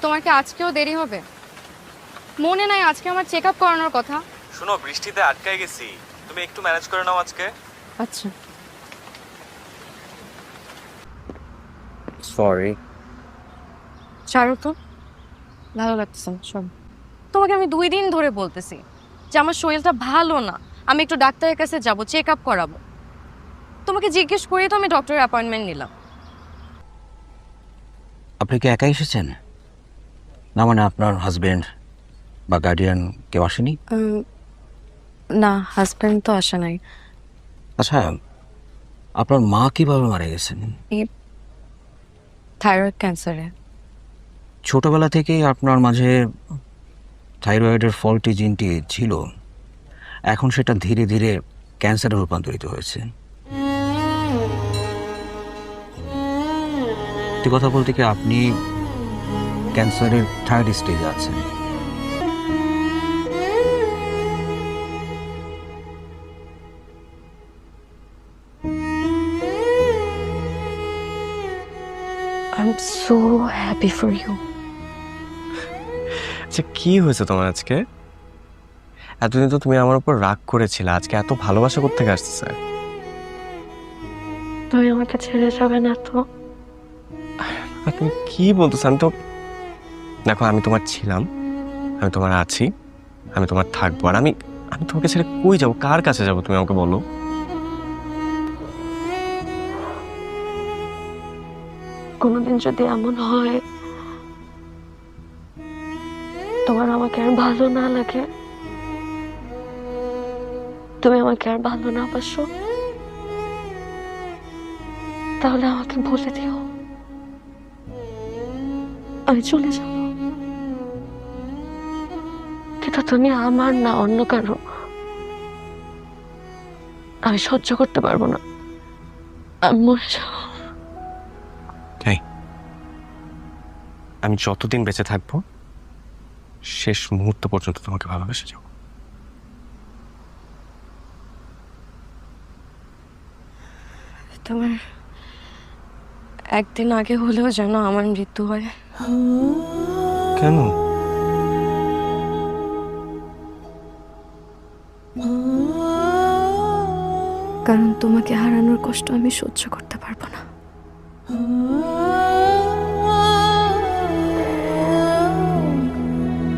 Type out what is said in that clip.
তোমার কি আজকেও দেরি হবে? মনে নাই আজকে আমার চেক আপ করানোর কথা? শোনো, বৃষ্টিতে আটকায় গেছি, তুমি একটু ম্যানেজ করে নাও আজকে। আচ্ছা। সরি। ছাড়ো তো, ভালো লাগতেছে না সব। তোমাকে আমি 2 দিন ধরে বলতেছি যে আমার শরীরটা ভালো না, আমি একটু ডাক্তারের কাছে যাব, চেক আপ করাবো। তোমাকে জিজ্ঞেস করেই তো আমি ডক্টরের অ্যাপয়েন্টমেন্ট নিলাম। আপনি কি একাই এসেছেন? না মানে আপনার হাজবেন্ড বা গার্ডিয়ান কেউ আসেনি? না, হাজব্যান্ড তো আসে নাই। আচ্ছা, আপনার মা কিভাবে মারা গেছেন? থাইরয়েড ক্যান্সারে। ছোটবেলা থেকেই আপনার মাঝে থাইরয়েডের ফল্টি জিনটি ছিল, এখন সেটা ধীরে ধীরে ক্যান্সারে রূপান্তরিত হয়েছে। সত্যি কথা বলতে কি, আপনি ক্যান্সারের 3rd স্টেজে আছেন। I am so happy for you. আচ্ছা, কি হয়েছে তোমার আজকে? এতদিন তো তুমি আমার উপর রাগ করেছিলে, আজকে এত ভালোবাসা কোত্থেকে আসতেছে? তুমি আমাকে ছেড়ে যাবে না তো? আর তুমি কি বলতেছো? আমি তো, দেখো, আমি তোমার ছিলাম, আমি তোমার আছি, আমি তোমার থাকবো। আর আমি আমি তোমাকে ছেড়ে কই যাবো, কার কাছে যাবো, তুমি আমাকে বলো। কোনোদিন যদি এমন হয় তোমার আমাকে আর ভালো না লাগে, তুমি আমাকে আর ভালো না বাসো, তাহলে আমাকে বলে দিও, আমি চলে যাব। কিন্তু তুমি আমার না অন্য কারো, আমি সহ্য করতে পারবো না, আমি মরে যাবো। আমি যতদিন বেঁচে থাকবো শেষ মুহূর্ত পর্যন্ত তোমাকে ভালোবেসে যাবো। তোমার একদিন আগে হলেও যেন আমার মৃত্যু হয়। কেন? কারণ তোমাকে হারানোর কষ্ট আমি সহ্য করতে পারবো না।